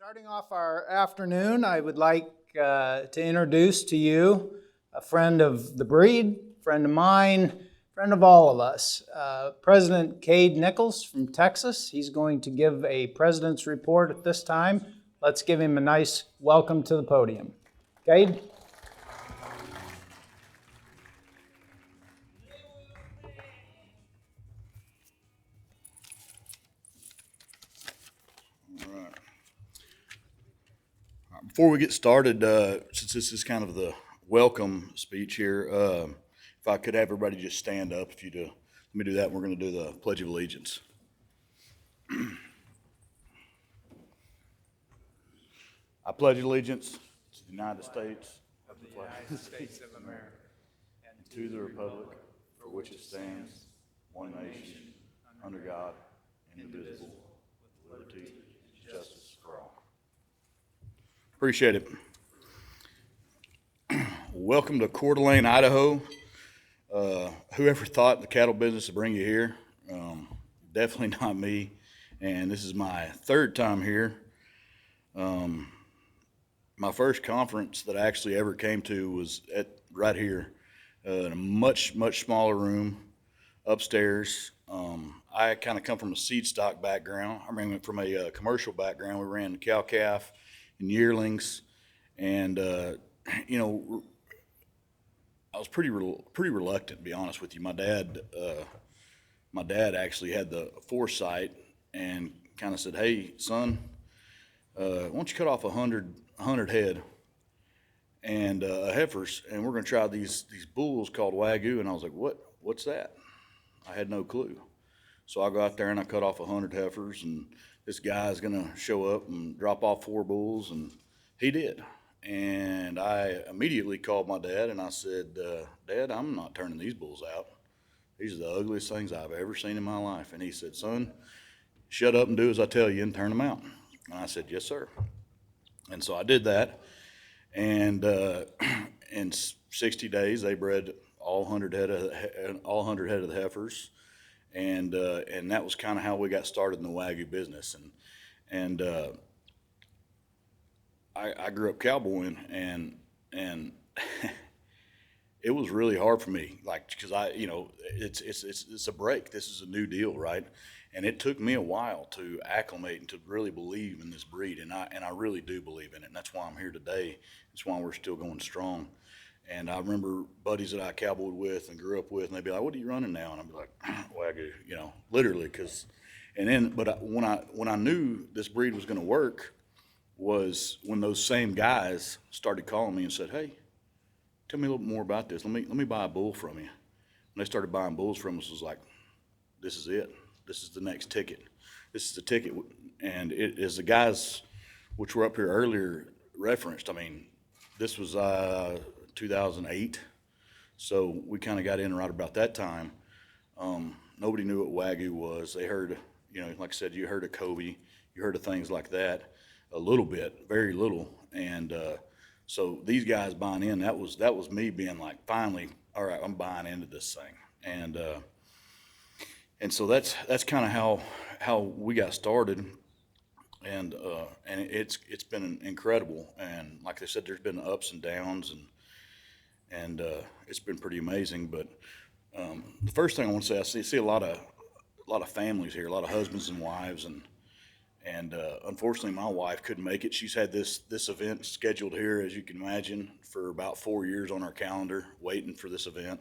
Starting off our afternoon, I would like to introduce to you a friend of the breed, friend of mine, friend of all of us, President Cade Nichols from Texas. He's going to give a President's Report at this time. Let's give him a nice welcome to the podium. Cade? Before we get started, since this is kind of the welcome speech here, if I could have everybody just stand up, if you do, let me do that. We're going to do the Pledge of Allegiance. I pledge allegiance to the United States of the United States of America, and to the republic for which it stands, one nation, under God, indivisible, with liberty and justice for all. Appreciate it. Welcome to Coeur d'Alene, Idaho. Whoever thought the cattle business would bring you here? Definitely not me. And this is my third time here. My first conference that I actually ever came to was right here in a much smaller room upstairs. I kind of come from a seed stock background. I mean, from a commercial background. We ran cow-calf and yearlings, and I was pretty reluctant, to be honest with you. My dad actually had the foresight and kind of said, "Hey, son, why don't you cut off 100 head and heifers, and we're going to try these bulls called Wagyu." And I was like, "What's that?" I had no clue. So I go out there and I cut off 100 heifers, and this guy's going to show up and drop off 4 bulls, and he did. And I immediately called my dad and I said, "Dad, I'm not turning these bulls out. These are the ugliest things I've ever seen in my life." And he said, "Son, shut up and do as I tell you and turn them out." And I said, "Yes, sir." And so I did that, and in 60 days they bred all 100 head of the heifers, and that was kind of how we got started in the Wagyu business. And I grew up cowboying, and it was really hard for me, like, because it's a break. This is a new deal, right? And it took me a while to acclimate and to really believe in this breed, and I really do believe in it, and that's why I'm here today. That's why we're still going strong. And I remember buddies that I cowboyed with and grew up with, and they'd be like, "What are you running now?" And I'd be like, "Wagyu," literally, but when I knew this breed was going to work was when those same guys started calling me and said, "Hey, tell me a little more about this. Let me buy a bull from you." When they started buying bulls from us, it was like, this is it. This is the next ticket. This is the ticket. And it is the guys which were up here earlier referenced. I mean, this was 2008. So we kind of got in right about that time. Nobody knew what Wagyu was. They heard, like I said, you heard of Kobe. You heard of things like that a little bit, very little. And so these guys buying in, that was me being like, finally, all right, I'm buying into this thing. And so that's kind of how we got started, and it's been incredible. And like I said, there's been ups and downs, and it's been pretty amazing. But the first thing I want to say, I see a lot of families here, a lot of husbands and wives, and unfortunately, my wife couldn't make it. She's had this event scheduled here, as you can imagine, for about 4 years on our calendar, waiting for this event.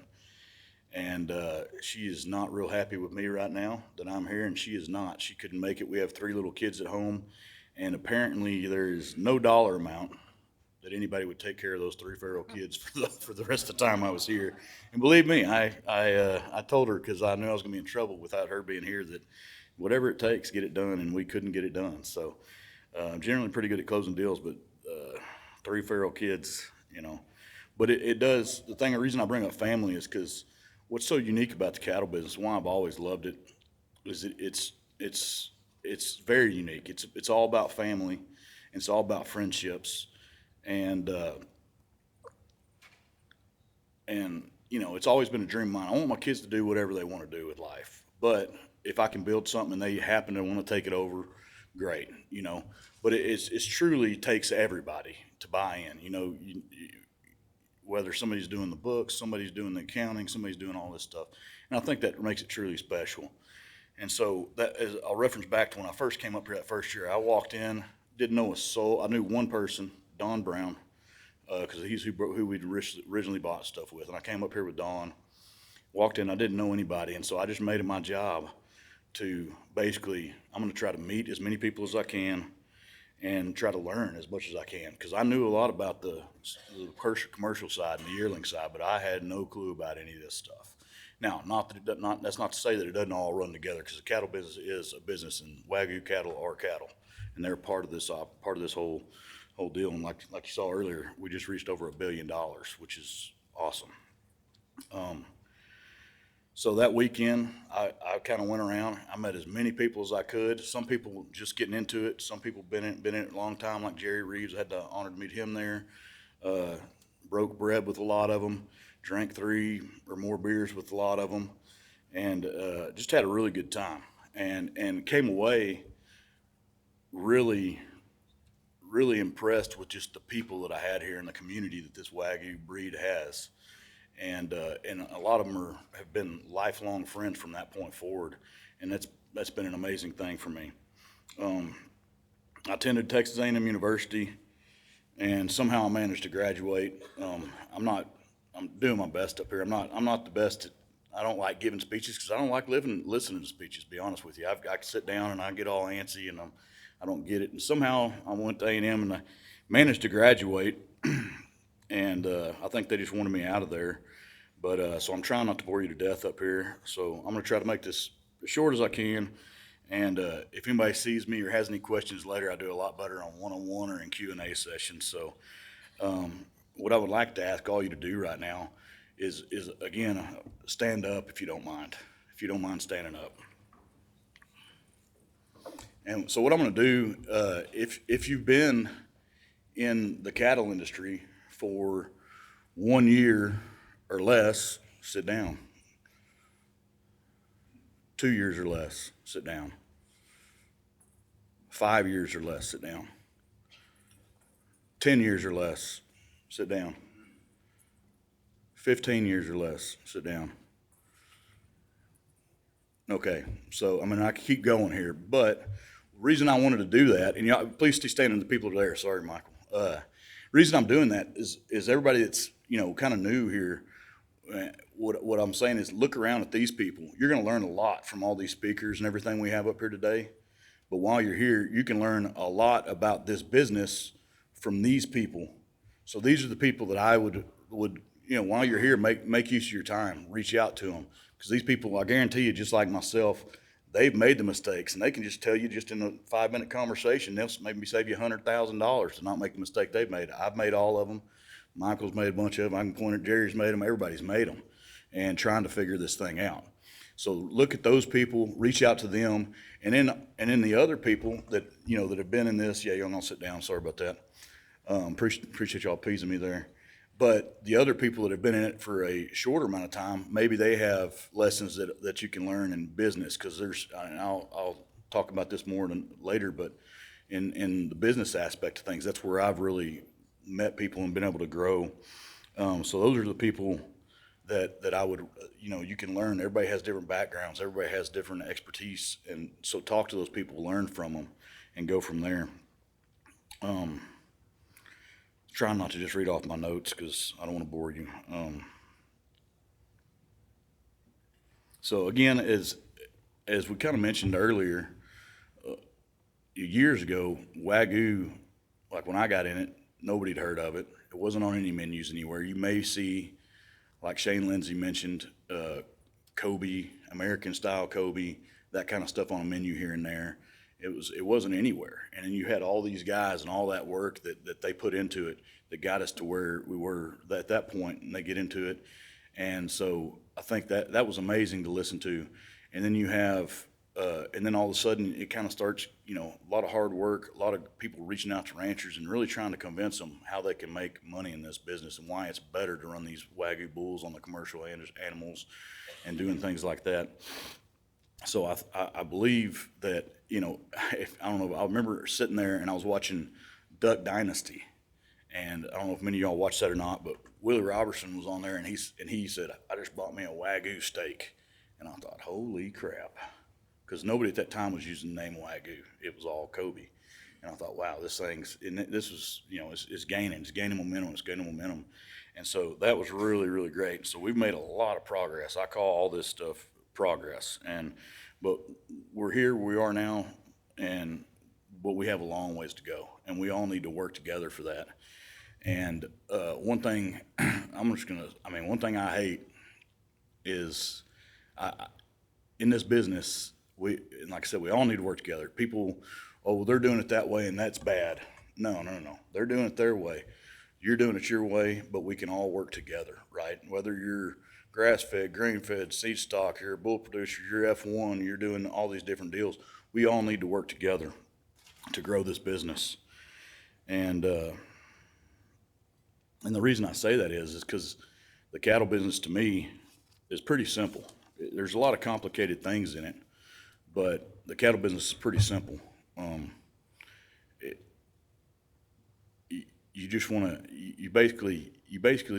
And she is not real happy with me right now that I'm here, and she is not. She couldn't make it. We have 3 little kids at home, and apparently there is no dollar amount that anybody would take care of those 3 feral kids for the rest of the time I was here. And believe me, I told her, because I knew I was going to be in trouble without her being here, that whatever it takes, get it done, and we couldn't get it done. So I'm generally pretty good at closing deals, but 3 feral kids, But it does, the reason I bring up family is because what's so unique about the cattle business, why I've always loved it, is it's very unique. It's all about family. It's all about friendships, and it's always been a dream of mine. I want my kids to do whatever they want to do with life, but if I can build something and they happen to want to take it over, great, but it's truly takes everybody to buy in, whether somebody's doing the books, somebody's doing the accounting, somebody's doing all this stuff. And I think that makes it truly special. And so I'll reference back to when I first came up here that first year. I walked in, didn't know a soul. I knew one person, Don Brown, because he's who we'd originally bought stuff with. And I came up here with Don, walked in, I didn't know anybody. And so I just made it my job to basically, I'm going to try to meet as many people as I can and try to learn as much as I can. Because I knew a lot about the commercial side and the yearling side, but I had no clue about any of this stuff. Now, that's not to say that it doesn't all run together, because the cattle business is a business, and Wagyu cattle are cattle, and they're part of this whole deal. And like you saw earlier, we just reached over $1 billion, which is awesome. So that weekend, I kind of went around. I met as many people as I could. Some people just getting into it. Some people been in it a long time, like Jerry Reeves. I had the honor to meet him there. Broke bread with a lot of them. Drank 3 or more beers with a lot of them, and just had a really good time. And came away really, really impressed with just the people that I had here in the community that this Wagyu breed has. And a lot of them have been lifelong friends from that point forward, and that's been an amazing thing for me. I attended Texas A&M University, and somehow I managed to graduate. I'm doing my best up here. I'm not the best I don't like giving speeches, because I don't like listening to speeches, to be honest with you. I can sit down and I get all antsy, and I don't get it. And somehow I went to A&M and I managed to graduate, and I think they just wanted me out of there. But so I'm trying not to bore you to death up here. So I'm going to try to make this as short as I can. And if anybody sees me or has any questions later, I do a lot better on one-on-one or in Q&A sessions. So what I would like to ask all you to do right now is again, stand up if you don't mind. If you don't mind standing up. And so what I'm going to do, if you've been in the cattle industry for 1 year or less, sit down. 2 years or less, sit down. 5 years or less, sit down. 10 years or less, sit down. 15 years or less, sit down. Okay, so I can keep going here, but the reason I wanted to do that, and y'all, please stay standing, the people are there, sorry, Michael. Reason I'm doing that is everybody that's, kind of new here, what I'm saying is look around at these people. You're going to learn a lot from all these speakers and everything we have up here today, but while you're here, you can learn a lot about this business from these people. So these are the people that I would while you're here, make use of your time, reach out to them, because these people, I guarantee you, just like myself, they've made the mistakes, and they can just tell you just in a 5-minute conversation, they'll maybe save you $100,000 to not make the mistake they've made. I've made all of them. Michael's made a bunch of them. I can point at Jerry's made them. Everybody's made them, and trying to figure this thing out. So look at those people, reach out to them, and then the other people that that have been in this. Yeah, y'all gonna sit down. Sorry about that. Appreciate y'all appeasing me there. But the other people that have been in it for a shorter amount of time, maybe they have lessons that you can learn in business, because I'll talk about this more later, but in the business aspect of things, that's where I've really met people and been able to grow. So those are the people that I would, you can learn. Everybody has different backgrounds. Everybody has different expertise. And so talk to those people, learn from them, and go from there. Trying not to just read off my notes, because I don't want to bore you. So again, as we kind of mentioned earlier, years ago, Wagyu, like when I got in it, nobody'd heard of it. It wasn't on any menus anywhere. You may see, like Shane Lindsay mentioned, Kobe, American style Kobe, that kind of stuff on a menu here and there. It wasn't anywhere. And then you had all these guys and all that work that they put into it that got us to where we were at that point, and they get into it. And so I think that was amazing to listen to. And then you have, and then all of a sudden it kind of starts, a lot of hard work, a lot of people reaching out to ranchers and really trying to convince them how they can make money in this business and why it's better to run these Wagyu bulls on the commercial animals and doing things like that. So I believe that you know, I don't know, I remember sitting there and I was watching Duck Dynasty, and I don't know if many of y'all watched that or not, but Willie Robertson was on there, and he said, I just bought me a Wagyu steak, and I thought, holy crap, because nobody at that time was using the name Wagyu. It was all Kobe. And I thought, wow, this was, you know, it's gaining momentum. And so that was really, really great. So we've made a lot of progress. I call all this stuff progress. But we're here, we are now, but we have a long ways to go. And we all need to work together for that. And one thing one thing I hate is in this business, and like I said, we all need to work together. People, oh, well, they're doing it that way and that's bad. No. They're doing it their way. You're doing it your way, but we can all work together, right? Whether you're grass-fed, grain-fed, seed stock, you're a bull producer, you're F1, you're doing all these different deals. We all need to work together to grow this business. And the reason I say that is because the cattle business to me is pretty simple. There's a lot of complicated things in it, but the cattle business is pretty simple. You just want to, you basically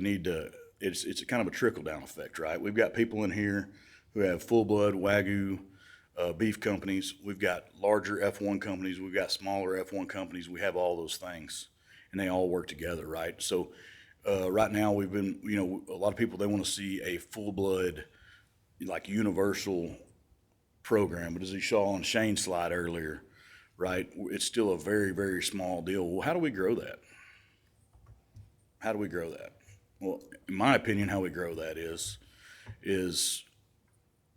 need to, it's a kind of a trickle down effect, right? We've got people in here who have full blood Wagyu beef companies. We've got larger F1 companies. We've got smaller F1 companies. We have all those things, and they all work together, right? So right now we've been, you know, a lot of people, they want to see a full blood, like universal program. But as you saw on Shane's slide earlier, right, it's still a very, very small deal. Well, how do we grow that? Well, in my opinion, how we grow that is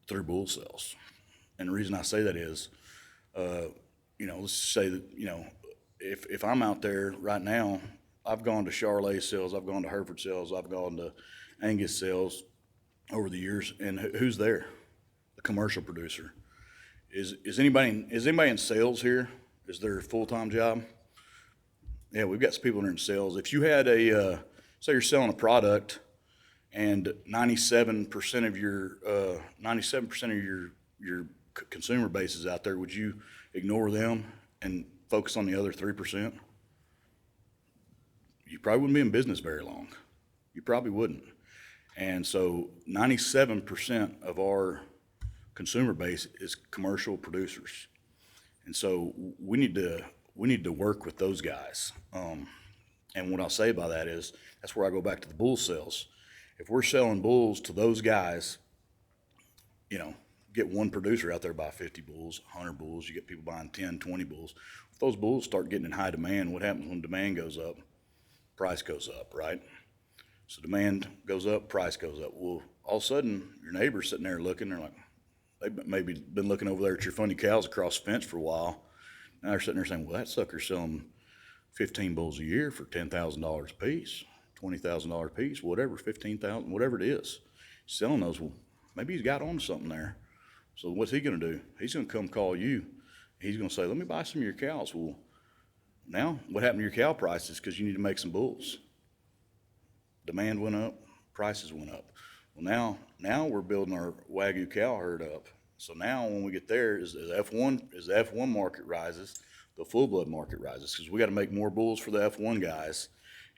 through bull sales. And the reason I say that is, you know, let's say that, you know, if I'm out there right now, I've gone to Charolais sales, I've gone to Hereford sales, I've gone to Angus sales over the years, and who's there? The commercial producer. Is anybody in sales here? Is there a full-time job? Yeah, we've got some people that are in sales. If you had say you're selling a product, and 97% of your consumer base is out there, would you ignore them and focus on the other 3%? You probably wouldn't be in business very long. You probably wouldn't. And so 97% of our consumer base is commercial producers. And so we need to work with those guys. And what I'll say by that is, that's where I go back to the bull sales. If we're selling bulls to those guys, you know, get one producer out there buy 50 bulls, 100 bulls, you get people buying 10, 20 bulls. If those bulls start getting in high demand, what happens when demand goes up? Price goes up, right? So demand goes up, price goes up. Well, all of a sudden, your neighbor's sitting there looking, they're like, they've maybe been looking over there at your funny cows across the fence for a while. Now they're sitting there saying, well, that sucker's selling 15 bulls a year for $10,000 a piece, $20,000 a piece, whatever, 15,000, whatever it is. Selling those, well, maybe he's got on something there. So what's he going to do? He's going to come call you. He's going to say, let me buy some of your cows. Well, now what happened to your cow prices? Because you need to make some bulls. Demand went up, prices went up. Well, now we're building our Wagyu cow herd up. So now when we get there, as the F1 market rises, the full blood market rises, because we got to make more bulls for the F1 guys,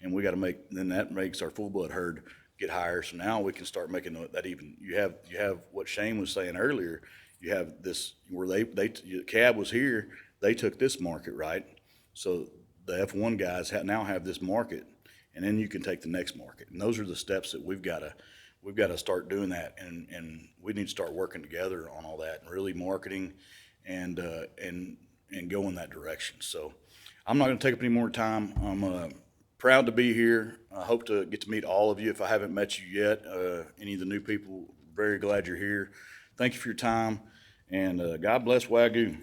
and we got to then that makes our full blood herd get higher. So now we can start making that even. You have what Shane was saying earlier. You have this where Cab was here. They took this market, right? So the F1 guys now have this market, and then you can take the next market. And those are the steps that we've got to start doing that, and we need to start working together on all that, and really marketing and go in that direction. So I'm not going to take up any more time. I'm proud to be here. I hope to get to meet all of you. If I haven't met you yet, any of the new people, very glad you're here. Thank you for your time, and God bless Wagyu.